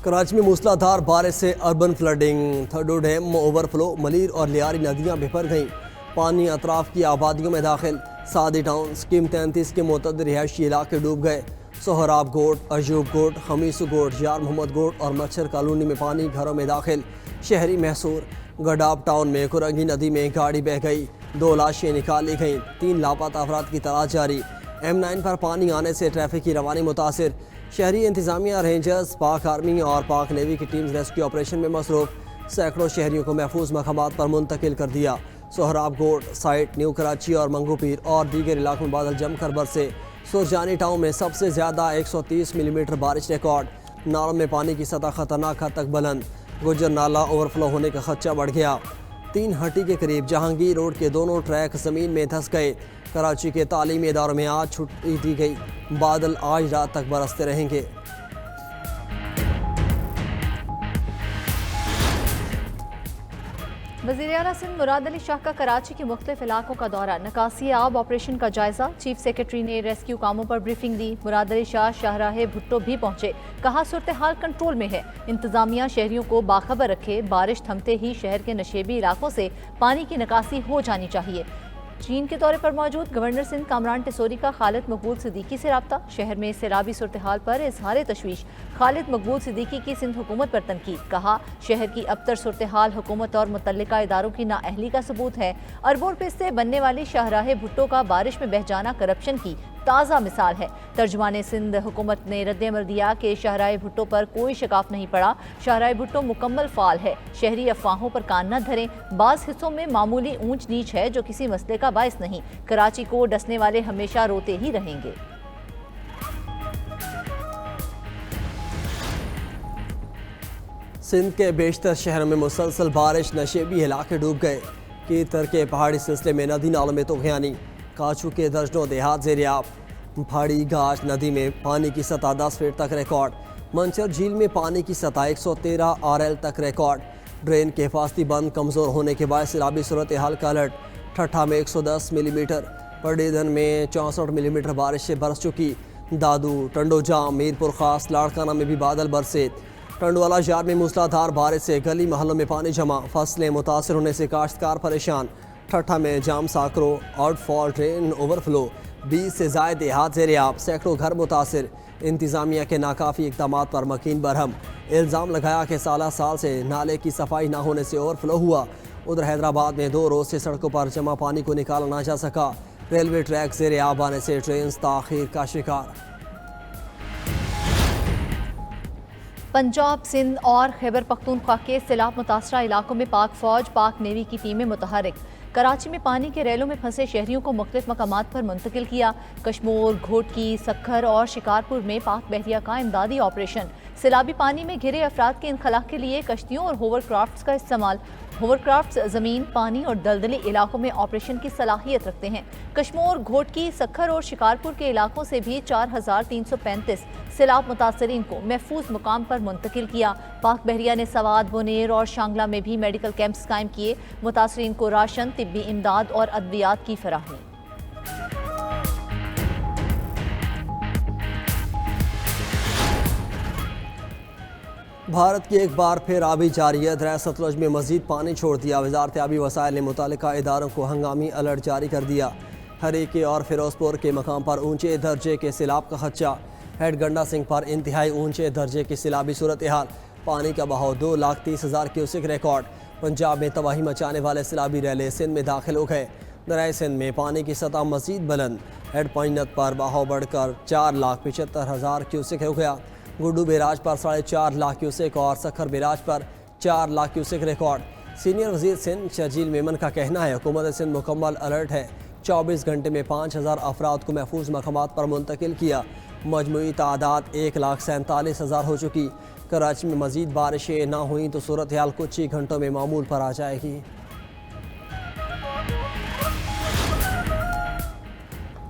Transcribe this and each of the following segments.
कराची में मूसलाधार बारिश से अर्बन फ्लडिंग, थर्डो डैम ओवरफ्लो, मलीर और लियारी नदियां बिफर गईं। पानी अतराफ की आबादियों में दाखिल। सादी टाउन स्कीम 33 के मुतअद्दिद रिहायशी इलाके डूब गए। सोहराब गोट, अजूब गोट, खमीस गोट, यार मोहम्मद गोट और मच्छर कॉलोनी में पानी घरों में दाखिल। शहरी महसूर। गडाब टाउन में कुरंगी नदी में गाड़ी बह गई। 2 लाशें निकाली गईं। 3 लापता अफराद की तलाश जारी। M9 पर पानी आने से ट्रैफिक की रवानी मुतासिर। शहरी इंतजामिया, रेंजर्स, पाक आर्मी और पाक नेवी की टीम्स रेस्क्यू ऑपरेशन में मसरूफ। सैकड़ों शहरियों को महफूज मकामात पर मुंतकिल कर दिया। सोहराब गोट साइट, न्यू कराची और मंगूपीर और दीगर इलाकों में बादल जमकर बरसे। सुरजानी टाउन में सबसे ज़्यादा 130 मिलीमीटर बारिश रिकॉर्ड। नालों में पानी की सतह खतरनाक हद तक बुलंद। गुजर नाला ओवरफ्लो होने का खदशा बढ़ गया। 3 हट्टी के करीब जहांगीर रोड के दोनों ट्रैक ज़मीन में धंस गए। कराची के तालीमी इदारों में आज छुट्टी दी गई। बादल आज रात तक बरसते रहेंगे। वज़ीर आला सिंध मुराद अली शाह का कराची के मुख्तलिफ इलाकों का दौरा, निकासी आब ऑपरेशन का जायजा। चीफ सेक्रेटरी ने रेस्क्यू कामों पर ब्रीफिंग दी। मुराद अली शाह शाहराह भुट्टो भी पहुंचे। कहा सूरत हाल कंट्रोल में है, इंतजामिया शहरियों को बाखबर रखे। बारिश थमते ही शहर के नशेबी इलाकों से पानी की निकासी हो जानी चाहिए। चीन के दौरे पर मौजूद गवर्नर सिंध कामरान टिसोरी का खालिद मकबूल सिद्दीकी से रब्ता। शहर में सैलाबी सूरत हाल पर इजहार तशवीश। खालिद मकबूल सिद्दीकी की सिंध हुकूमत पर तनकीद। कहा शहर की अबतर सूरत हाल हुकूमत और मुतल्लिका इदारों की नाअहली का सबूत है। अरबों रुपए से बनने वाली शाहराह भुट्टो का बारिश में बह जाना करप्शन की ताज़ा मिसाल है। तर्जुमाने सिंध हुकूमत ने रद्द-ए-अमल दिया कि शाहराह भुट्टो पर कोई शिकाफ नहीं पड़ा। शाहराह भुट्टो मुकम्मल फाल है। शहरी अफवाहों पर कान न धरें। बाज़ हिस्सों में मामूली ऊंच नीच है जो किसी मसले का बायस नहीं। कराची को डसने वाले हमेशा रोते ही रहेंगे। सिंध के बेशतर शहरों में मुसलसल बारिश, नशेबी इलाके डूब गए। कीतर के पहाड़ी सिलसिले में नदी नालों में तूफ़ानी। काचू के दर्जनों देहात ज़ेर-ए-आब। भाड़ी गाश नदी में पानी की सतह 10 फीट तक रिकॉर्ड। मंचर झील में पानी की सतह 113 RL तक रिकॉर्ड। ड्रेन के हिफाजती बंद कमज़ोर होने के बाद सैलाबी सूरत हाल का अलर्ट। ठट्ठा में 110 मिलीमीटर, पड़ीदन में 64 मिलीमीटर बारिश से बरस चुकी। दादू, टंडोजाम, मीरपुर खास, लाड़काना में भी बादल बरसे। टंडवाला जार में मूसलाधार बारिश से गली महलों में पानी जमा। फसलें मुतासर होने से काश्तकार परेशान। ठट्ठा में जाम साकरो, आउटफॉल, ड्रेन ओवरफ्लो। 20 से ज़ायद देहात ज़ेर-ए-आब, सैकड़ों घर मुतासर। इंतज़ामिया के नाकाफ़ी इक़दामात पर मकीन बरहम। इल्ज़ाम लगाया कि साल से नाले की सफाई न होने से ओवरफ्लो हुआ। उधर हैदराबाद में 2 रोज़ से सड़कों पर जमा पानी को निकाला ना जा सका। रेलवे ट्रैक ज़ेर-ए-आब आने से ट्रेन ताख़ीर का शिकार। पंजाब, सिंध और खैबर पख्तूनख्वा के सैलाब मुतासरा इलाकों में पाक फौज, पाक नेवी की टीमें मुतहरिक। कराची में पानी के रेलों में फंसे शहरियों को मुख्तलिफ मकामात पर मुंतकिल किया। कश्मोर, घोटकी, सक्खर और शिकारपुर में पाक बहरिया का इमदादी ऑपरेशन। सैलाबी पानी में घिरे अफराद के इनखला के लिए कश्तियों और होवरक्राफ्ट्स का इस्तेमाल। होवरक्राफ्ट्स ज़मीन, पानी और दलदली इलाकों में ऑपरेशन की सलाहियत रखते हैं। कश्मोर, घोटकी, सक्खर और शिकारपुर के इलाकों से भी 4335 सैलाब मुतासरीन को महफूज मुकाम पर मुंतकिल किया। पाक बहरिया ने सवाद, बुनेर और शांगला में भी मेडिकल कैंप्स कायम किए। मुतासरीन को राशन, तिब्बी इमदाद और अद्वियात की फराहमी। भारत की एक बार फिर आबी जारियत, दरिया सतलुज में मजीद पानी छोड़ दिया। वजारत आबी वसाइल ने मुतालिका इदारों को हंगामी अलर्ट जारी कर दिया। हरीके और फिरोजपुर के मकाम पर ऊंचे दर्जे के सैलाब का खदशा। हेड गंडा सिंह पर इंतहाई ऊंचे दर्जे की सैलाबी सूरत हाल। पानी का बहाव 2,30,000 क्यूसेक रिकॉर्ड। पंजाब में तबाही मचाने वाले सैलाबी रैले सिंध में दाखिल हो गए। दरिया सिंध में पानी की सतह मजीद बुलंद। हेड पॉइंट पर बहाव बढ़कर 4,75,000 क्यूसेक हो गया। गुड्डू बैराज पर 4.5 लाख क्यूसेक और सखर बैराज पर 4 लाख क्यूसेक रिकॉर्ड। सीनियर वजीर सिंध शर्जील मेमन का कहना है हुकूमत सिंध मुकम्मल अलर्ट है। 24 घंटे में 5,000 अफराद को महफूज मकामात पर मुंतकिल किया। मजमूई तादाद 1,47,000 हो चुकी। कराची में मजीद बारिशें ना हुई तो सूरत हाल कुछ ही घंटों में मामूल पर आ जाएगी।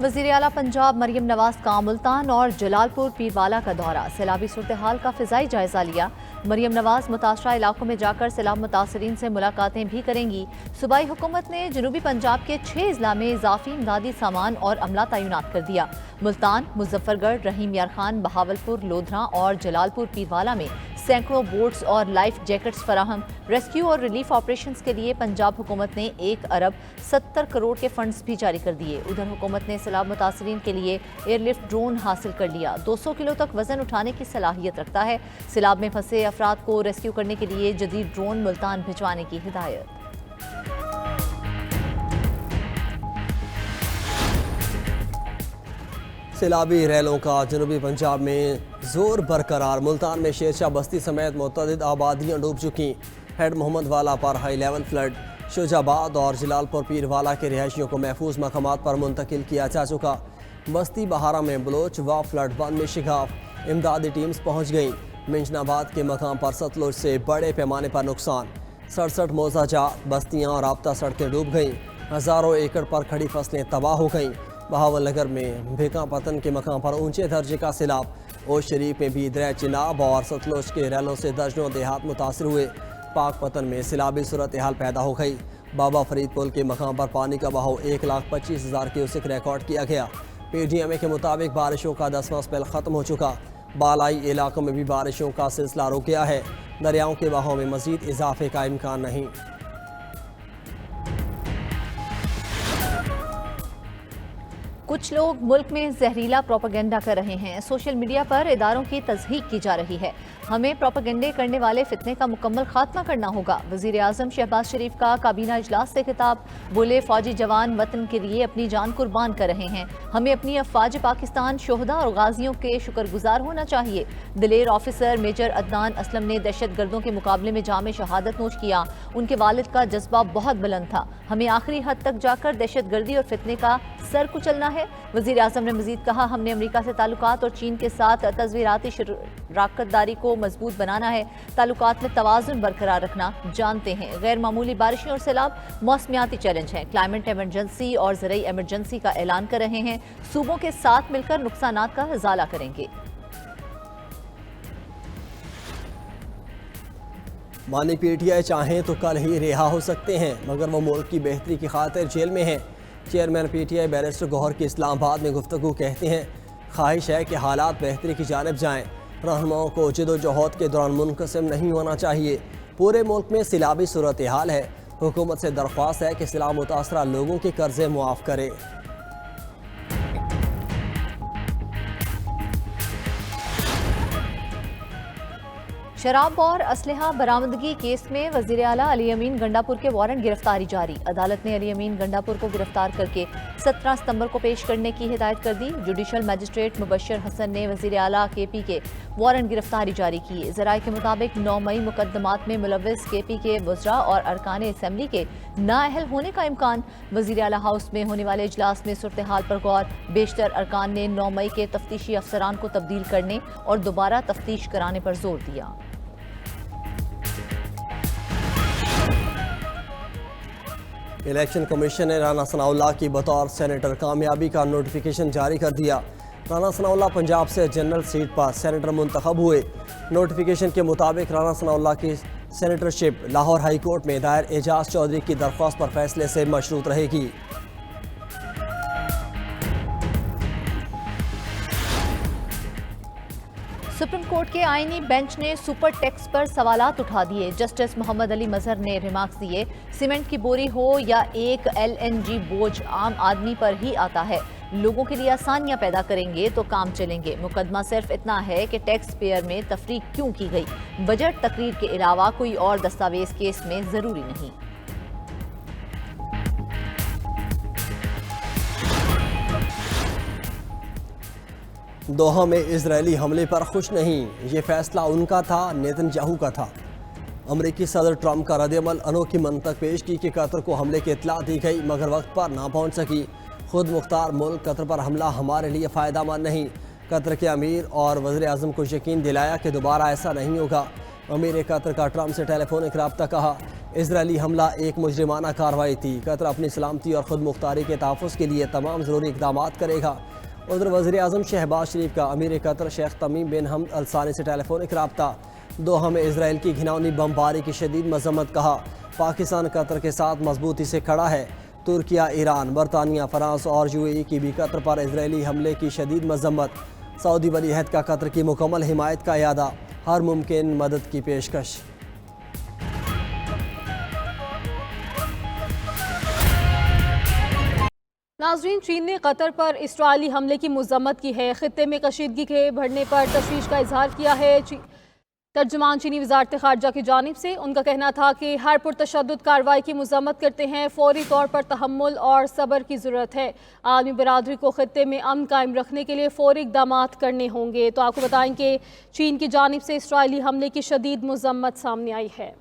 वज़ीर आला पंजाब मरियम नवाज का मुल्तान और जलालपुर पीरवाला का दौरा। सैलाबी सूरत हाल का फ़िज़ाई जायजा लिया। मरियम नवाज मुतासरा इलाकों में जाकर सैलाब मुतासरीन से मुलाकातें भी करेंगी। सूबाई हुकूमत ने जनूबी पंजाब के 6 अजला में इजाफी इमदादी सामान और अमला तैनात कर दिया। मुल्तान, मुजफ्फरगढ़, रहीम यार खान, बहावलपुर, लोधरा और जलालपुर पीरवाला में सैकड़ों बोट्स और लाइफ जैकेट्स फराहम। रेस्क्यू और रिलीफ ऑपरेशंस के लिए पंजाब हुकूमत ने 1 अरब 70 करोड़ के फंड्स भी जारी कर दिए। उधर हुकूमत ने सैलाब मुतासरीन के लिए एयरलिफ्ट ड्रोन हासिल कर लिया। 200 किलो तक वजन उठाने की सलाहियत रखता है। सैलाब में फंसे अफराद को रेस्क्यू करने के लिए जदीद ड्रोन मुल्तान भिजवाने की हिदायत। सैलाबी रैलों का जनूबी पंजाब में जोर बरकरार। मुल्तान में शेरशाह बस्ती समेत मुतअद्दिद आबादियाँ डूब चुकी। हेड मोहम्मद वाला पर हाई लेवल फ्लड। शुजाबाद और जलालपुर पीरवाला के रिहायशियों को महफूज मकामात पर मुंतकिल किया जा चुका। बस्ती बहारा में बलोच व फ्लड बंद में शिगाफ। इमदादी टीम्स पहुँच गईं। मिंजनाबाद के मकाम पर सतलुज से बड़े पैमाने पर नुकसान। 67 मौजाजात, बस्तियाँ और राब्ता सड़कें डूब गईं। हज़ारों एकड़ पर खड़ी फसलें तबाह हो गईं। बहावल नगर में भेका पतन के मकाम पर ऊंचे दर्जे का सैलाब। ओश शरीफ में भी दरिया चिनाब और सतलुज के रैलों से दर्जनों देहात मुतासर हुए। पाक पतन में सैलाबी सूरत हाल पैदा हो गई। बाबा फरीद पुल के मकाम पर पानी का बहाव 1,25,000 क्यूसेक रिकॉर्ड किया गया। PDMA के मुताबिक बारिशों का 10वां स्पेल ख़त्म हो चुका। बालाई इलाकों में भी बारिशों का सिलसिला रुक गया है। दरियाओं के बहाव में मजीद इजाफे का इम्कान नहीं। कुछ लोग मुल्क में जहरीला प्रोपेगेंडा कर रहे हैं। सोशल मीडिया पर इदारों की तज़हीक की जा रही है। हमें प्रोपेगेंडे करने वाले फितने का मुकम्मल खात्मा करना होगा। वज़ीर आज़म शहबाज शरीफ का काबीना इजलास से खिताब। बोले, फौजी जवान वतन के लिए अपनी जान कुर्बान कर रहे हैं। हमें अपनी अफवाज पाकिस्तान, शोहदा और गाजियों के शुक्रगुजार होना चाहिए। दिलेर ऑफिसर मेजर अदनान असलम ने दहशत गर्दों के मुकाबले में जामे शहादत नोश किया। उनके वालिद का जज्बा बहुत बुलंद था। हमें आखिरी हद तक जाकर दहशत गर्दी और फितने का सर कुचलना है। वज़ीर आज़म ने मजीद कहा, हमने अमेरिका से ताल्लुकात और चीन के साथ तज़वीराती शराकतदारी को मजबूत बनाना है। ताल्लुकात में तवाज़ुन बरकरार रखना जानते हैं। गैर मामूली बारिशें और सैलाब मौसमियाती चैलेंज हैं। क्लाइमेट एमरजेंसी और ज़रई एमरजेंसी का ऐलान कर रहे हैं। सूबों के साथ मिलकर नुकसानात का इज़ाला करेंगे। मानी PTI चाहें तो कल ही रिहा हो सकते हैं, मगर वो मुल्क की बेहतरी की खातिर जेल में हैं। चेयरमैन PTI बैरिस्टर गौहर की इस्लामाबाद में गुफ्तगू कहते हैं, ख्वाहिश है कि हालात बेहतरी की जानिब जाएँ। रहनुमाओं को जदोजहद के दौरान मुनक़सिम नहीं होना चाहिए। पूरे मुल्क में सैलाबी सूरत हाल है। हुकूमत से दरख्वास्त है कि सैलाब मुतासरा लोगों के कर्जे मुआफ़ करे। शराब और असलहा बरामदगी केस में वज़ीर आला अली अमीन गंडापुर के वारंट गिरफ्तारी जारी। अदालत ने अली अमीन गंडापुर को गिरफ्तार करके 17 सितंबर को पेश करने की हिदायत कर दी। जुडिशल मजिस्ट्रेट मुबशर हसन ने वज़ीर आला KP के वारंट गिरफ्तारी जारी की। ज़राए के मुताबिक 9 मई मुकदमात में मुलव्विस KP के वज़रा और अरकान असम्बली के नाअहल होने का इम्कान। वज़ीर आला हाउस में होने वाले इजलास में सूरत हाल पर गौर। बेशतर अरकान ने 9 मई के तफ्तीशी अफसरान को तब्दील करने और दोबारा तफ्तीश कराने पर जोर दिया। इलेक्शन कमीशन ने राना सनाउल्लाह की बतौर सेनेटर कामयाबी का नोटिफिकेशन जारी कर दिया। राना सनाउल्लाह पंजाब से जनरल सीट पर सेनेटर मुंतखब हुए। नोटिफिकेशन के मुताबिक राना सनाउल्लाह की सेनेटरशिप लाहौर हाई कोर्ट में दायर एजाज चौधरी की दरख्वास्त पर फैसले से मशरूत रहेगी। सुप्रीम कोर्ट के आईनी बेंच ने सुपर टैक्स पर सवालात उठा दिए। जस्टिस मोहम्मद अली मजहर ने रिमार्क्स दिए, सीमेंट की बोरी हो या एक LNG बोझ आम आदमी पर ही आता है। लोगों के लिए आसानियां पैदा करेंगे तो काम चलेंगे। मुकदमा सिर्फ इतना है कि टैक्स पेयर में तफरीक क्यों की गई। बजट तकरीर के अलावा कोई और दस्तावेज केस में जरूरी नहीं। दोहा में इजरायली हमले पर खुश नहीं, ये फैसला उनका था, नेतन्याहू का था। अमरीकी सदर ट्रंप का रद्द-ए-अमल अनोखी मंतक पेश की कि कतर को हमले की इत्तला दी गई मगर वक्त पर ना पहुंच सकी। खुद मुख्तार मुल्क कतर पर हमला हमारे लिए फ़ायदा मंद नहीं। कतर के अमीर और वज़ीर आज़म को यकीन दिलाया कि दोबारा ऐसा नहीं होगा। अमीर कतर का ट्रंप से टेलीफोनिक रब्ता कहा। इजरायली हमला एक मुजरिमाना कार्रवाई थी। कतर अपनी सलामती और खुद मुख्तारी के तहफ़्फ़ुज़ के लिए तमाम ज़रूरी इक़दाम करेगा। उधर वज़ीर आज़म शहबाज शरीफ का अमीर कतर शेख तमीम बिन हमद अल सानी से टेलीफोनिक रब्ता। दोहा में इसराइल की घिनौनी बमबारी की शदीद मजम्मत। कहा पाकिस्तान कतर के साथ मजबूती से खड़ा है। तुर्किया, ईरान, बरतानिया, फ्रांस और यूएई की भी कतर पर इसराइली हमले की शदीद मजम्मत। सऊदी वली अहद का कतर की मुकम्मल हिमायत का इरादा, हर मुमकिन मदद की पेशकश। नाज़रीन, चीन ने कतर पर इसराइली हमले की मज़म्मत की है। खित्ते में कशीदगी के बढ़ने पर तशवीश का इजहार किया है। तर्जुमान चीनी वज़ारत ख़ारजा की जानिब से उनका कहना था कि हर पुरतशद्दुद कार्रवाई की मज़म्मत करते हैं। फ़ौरी तौर पर तहम्मुल और सब्र की ज़रूरत है। आलमी बरादरी को खित्ते में अमन कायम रखने के लिए फ़ौरी इक़दाम करने होंगे। तो आपको बताएं कि चीन की जानिब से इसराइली हमले की शदीद मज़म्मत सामने आई है।